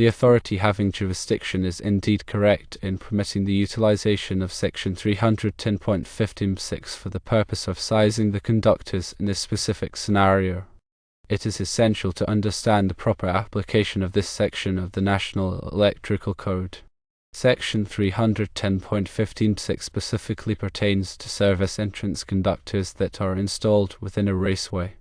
The authority having jurisdiction is indeed correct in permitting the utilization of Section 310.15.6 for the purpose of sizing the conductors in this specific scenario. It is essential to understand the proper application of this section of the National Electrical Code. Section 310.15.6 specifically pertains to service entrance conductors that are installed within a raceway.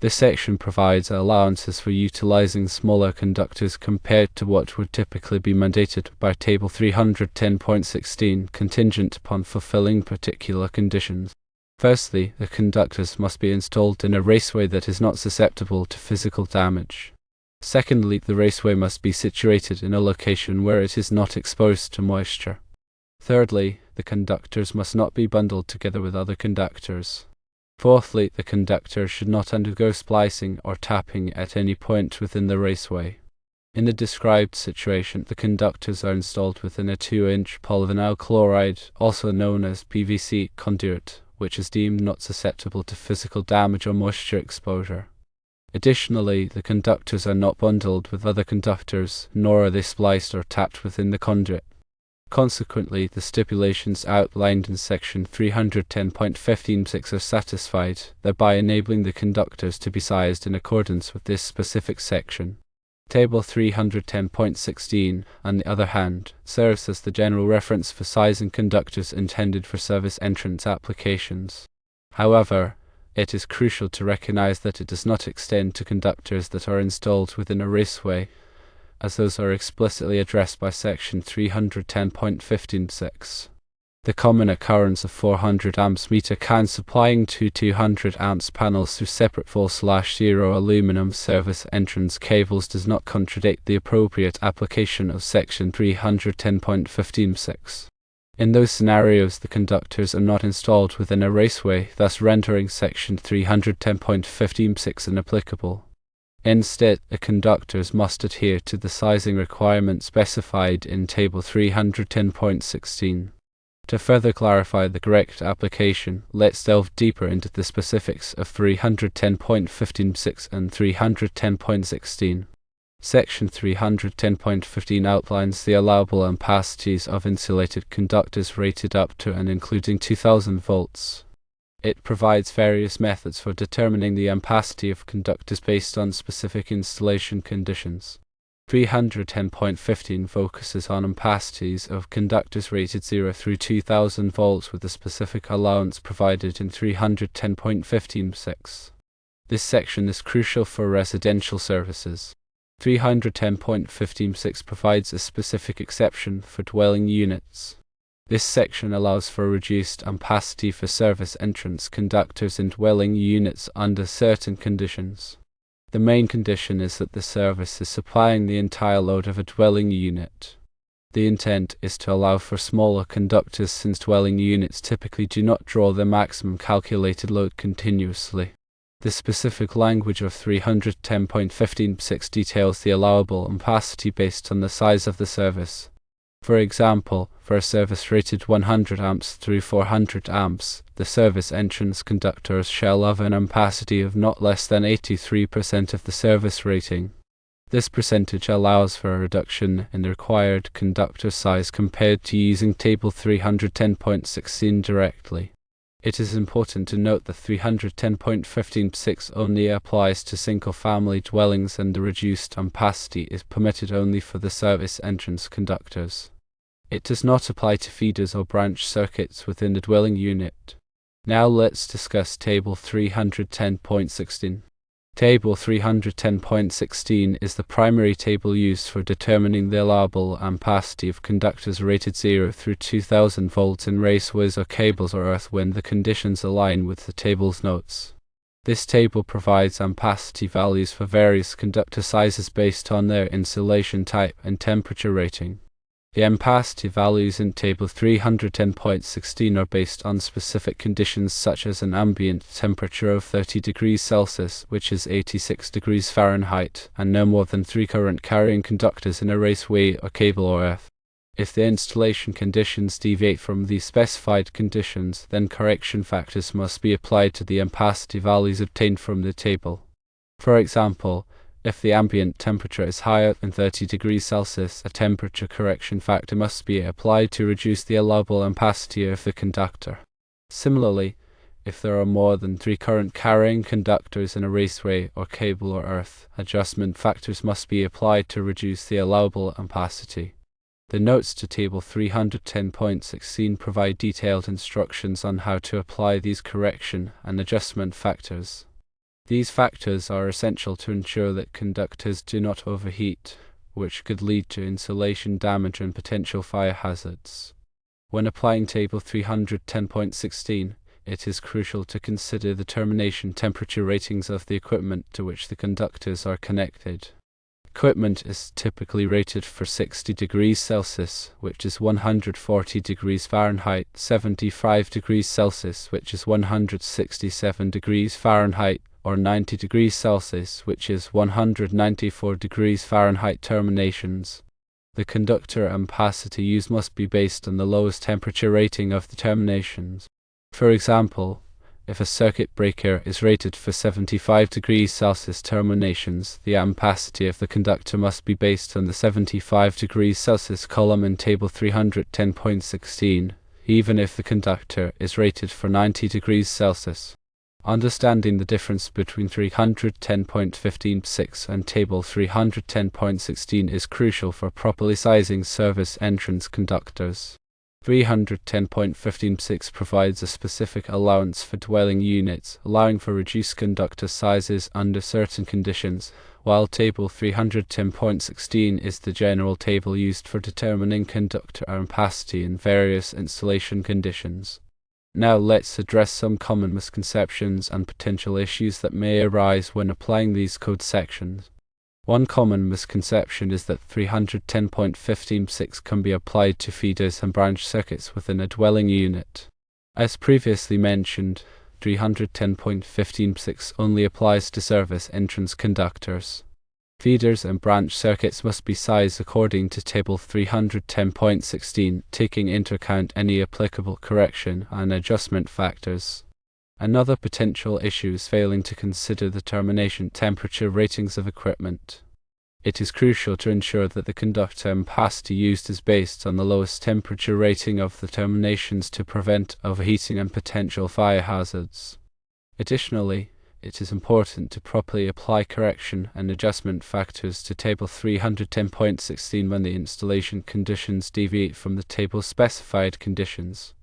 This section provides allowances for utilizing smaller conductors compared to what would typically be mandated by Table 310.16, contingent upon fulfilling particular conditions. Firstly, the conductors must be installed in a raceway that is not susceptible to physical damage. Secondly, the raceway must be situated in a location where it is not exposed to moisture. Thirdly, the conductors must not be bundled together with other conductors. Fourthly, the conductor should not undergo splicing or tapping at any point within the raceway. In the described situation, the conductors are installed within a 2-inch polyvinyl chloride, also known as PVC, conduit, which is deemed not susceptible to physical damage or moisture exposure. Additionally, the conductors are not bundled with other conductors, nor are they spliced or tapped within the conduit. Consequently, the stipulations outlined in Section 310.15.6 are satisfied, thereby enabling the conductors to be sized in accordance with this specific section. Table 310.16, on the other hand, serves as the general reference for sizing conductors intended for service entrance applications. However, it is crucial to recognize that it does not extend to conductors that are installed within a raceway, as those are explicitly addressed by Section 310.15.6. The common occurrence of 400 amps meter can supplying two 200 amps panels through separate 4/0 aluminum service entrance cables does not contradict the appropriate application of Section 310.15.6. In those scenarios, the conductors are not installed within a raceway, thus rendering Section 310.15.6 inapplicable. Instead, the conductors must adhere to the sizing requirement specified in Table 310.16. To further clarify the correct application, let's delve deeper into the specifics of 310.15.6 and 310.16. Section 310.15 outlines the allowable ampacities of insulated conductors rated up to and including 2000 volts. It provides various methods for determining the ampacity of conductors based on specific installation conditions. 310.15 focuses on ampacities of conductors rated 0 through 2000 volts with a specific allowance provided in 310.15.6. This section is crucial for residential services. 310.15.6 provides a specific exception for dwelling units. This section allows for reduced ampacity for service entrance conductors in dwelling units under certain conditions. The main condition is that the service is supplying the entire load of a dwelling unit. The intent is to allow for smaller conductors since dwelling units typically do not draw their maximum calculated load continuously. The specific language of 310.15.6 details the allowable ampacity based on the size of the service. For example, for a service rated 100 amps through 400 amps, the service entrance conductors shall have an ampacity of not less than 83% of the service rating. This percentage allows for a reduction in the required conductor size compared to using Table 310.16 directly. It is important to note that 310.15.6 only applies to single-family dwellings and the reduced ampacity is permitted only for the service entrance conductors. It does not apply to feeders or branch circuits within the dwelling unit. Now let's discuss Table 310.16. Table 310.16 is the primary table used for determining the allowable ampacity of conductors rated 0 through 2000 volts in raceways or cables or earth when the conditions align with the table's notes. This table provides ampacity values for various conductor sizes based on their insulation type and temperature rating. The ampacity values in Table 310.16 are based on specific conditions such as an ambient temperature of 30 degrees Celsius, which is 86 degrees Fahrenheit, and no more than 3 current-carrying conductors in a raceway or cable or earth. If the installation conditions deviate from these specified conditions, then correction factors must be applied to the ampacity values obtained from the table. For example, If the ambient temperature is higher than 30 degrees Celsius, a temperature correction factor must be applied to reduce the allowable ampacity of the conductor. Similarly, if there are more than 3 current-carrying conductors in a raceway or cable or earth, adjustment factors must be applied to reduce the allowable ampacity. The notes to Table 310.16 provide detailed instructions on how to apply these correction and adjustment factors. These factors are essential to ensure that conductors do not overheat, which could lead to insulation damage and potential fire hazards. When applying Table 310.16, it is crucial to consider the termination temperature ratings of the equipment to which the conductors are connected. Equipment is typically rated for 60 degrees Celsius, which is 140 degrees Fahrenheit, 75 degrees Celsius, which is 167 degrees Fahrenheit, or 90 degrees Celsius, which is 194 degrees Fahrenheit terminations. The conductor ampacity used must be based on the lowest temperature rating of the terminations. For example, if a circuit breaker is rated for 75 degrees Celsius terminations, the ampacity of the conductor must be based on the 75 degrees Celsius column in Table 310.16, even if the conductor is rated for 90 degrees Celsius. Understanding the difference between 310.15.6 and Table 310.16 is crucial for properly sizing service entrance conductors. 310.15.6 provides a specific allowance for dwelling units, allowing for reduced conductor sizes under certain conditions, while Table 310.16 is the general table used for determining conductor ampacity in various installation conditions. Now let's address some common misconceptions and potential issues that may arise when applying these code sections. One common misconception is that 310.15.6 can be applied to feeders and branch circuits within a dwelling unit. As previously mentioned, 310.15.6 only applies to service entrance conductors. Feeders and branch circuits must be sized according to Table 310.16, taking into account any applicable correction and adjustment factors. Another potential issue is failing to consider the termination temperature ratings of equipment. It is crucial to ensure that the conductor ampacity used is based on the lowest temperature rating of the terminations to prevent overheating and potential fire hazards. Additionally, it is important to properly apply correction and adjustment factors to Table 310.16 when the installation conditions deviate from the table's specified conditions.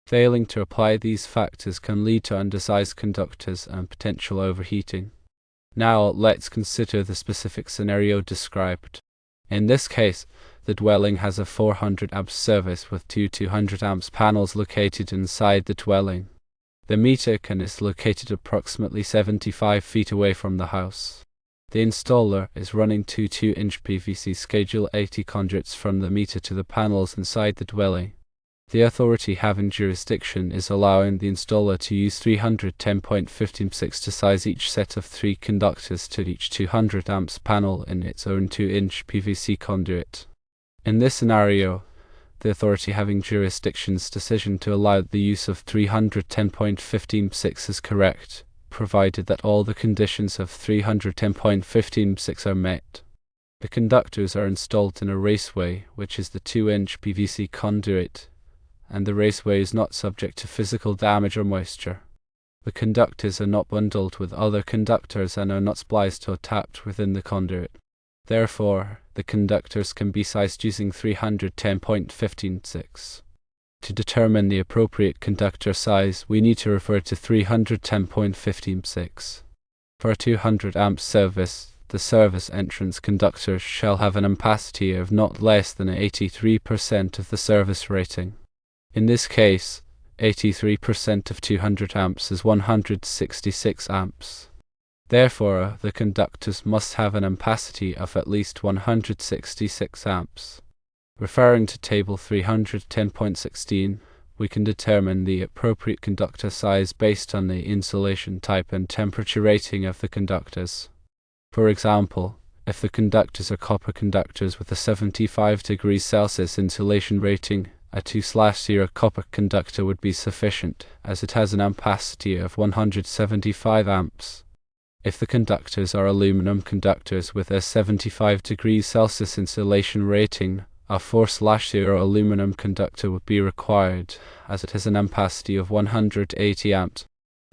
Failing to apply these factors can lead to undersized conductors and potential overheating. Now let's consider the specific scenario described. In this case, the dwelling has a 400 amps service with two 200 amps panels located inside the dwelling. The meter can is located approximately 75 feet away from the house. The installer is running two 2-inch PVC Schedule 80 conduits from the meter to the panels inside the dwelling. The authority having jurisdiction is allowing the installer to use 310.15.6 to size each set of 3 conductors to each 200 amps panel in its own 2-inch PVC conduit. In this scenario, the authority having jurisdiction's decision to allow the use of 310.15.6 is correct, provided that all the conditions of 310.15.6 are met. The conductors are installed in a raceway, which is the 2-inch PVC conduit, and the raceway is not subject to physical damage or moisture. The conductors are not bundled with other conductors and are not spliced or tapped within the conduit. Therefore, the conductors can be sized using 310.15.6. To determine the appropriate conductor size, we need to refer to 310.15.6. For a 200 amp service, the service entrance conductor shall have an ampacity of not less than 83% of the service rating. In this case, 83% of 200 amps is 166 amps. Therefore, the conductors must have an ampacity of at least 166 amps. Referring to Table 310.16, we can determine the appropriate conductor size based on the insulation type and temperature rating of the conductors. For example, if the conductors are copper conductors with a 75 degrees Celsius insulation rating, a 2/0 copper conductor would be sufficient, as it has an ampacity of 175 amps. If the conductors are aluminum conductors with a 75 degrees Celsius insulation rating, a 4/0 aluminum conductor would be required, as it has an ampacity of 180 amps.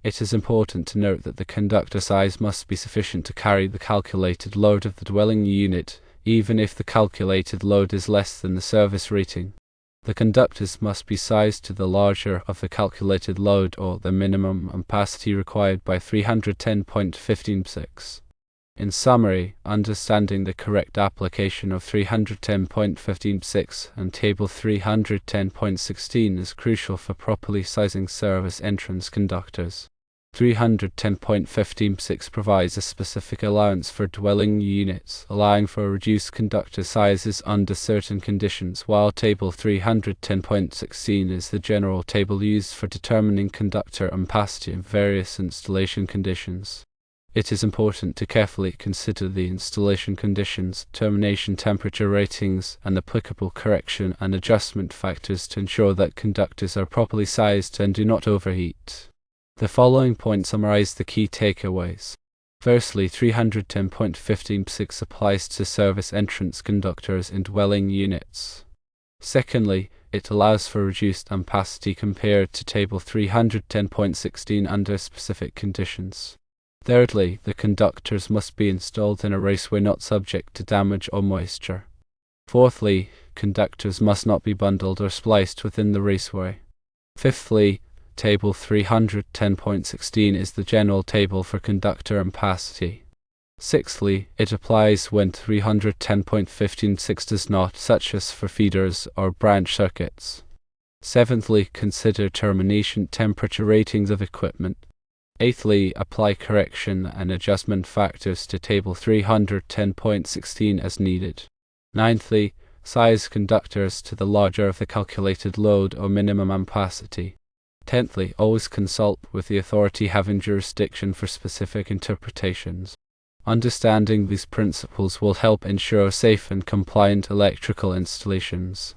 It is important to note that the conductor size must be sufficient to carry the calculated load of the dwelling unit, even if the calculated load is less than the service rating. The conductors must be sized to the larger of the calculated load or the minimum ampacity required by 310.156. In summary, understanding the correct application of 310.156 and Table 310.16 is crucial for properly sizing service entrance conductors. 310.156 provides a specific allowance for dwelling units, allowing for reduced conductor sizes under certain conditions, while Table 310.16 is the general table used for determining conductor ampacity in various installation conditions. It is important to carefully consider the installation conditions, termination temperature ratings, and applicable correction and adjustment factors to ensure that conductors are properly sized and do not overheat. The following points summarize the key takeaways. Firstly, 310.156 applies to service entrance conductors in dwelling units. Secondly, it allows for reduced ampacity compared to Table 310.16 under specific conditions. Thirdly, the conductors must be installed in a raceway not subject to damage or moisture. Fourthly, conductors must not be bundled or spliced within the raceway. Fifthly, Table 310.16 is the general table for conductor ampacity. Sixthly, it applies when 310.156 does not, such as for feeders or branch circuits. Seventhly, consider termination temperature ratings of equipment. Eighthly, apply correction and adjustment factors to Table 310.16 as needed. Ninthly, size conductors to the larger of the calculated load or minimum ampacity. Tenthly, always consult with the authority having jurisdiction for specific interpretations. Understanding these principles will help ensure safe and compliant electrical installations.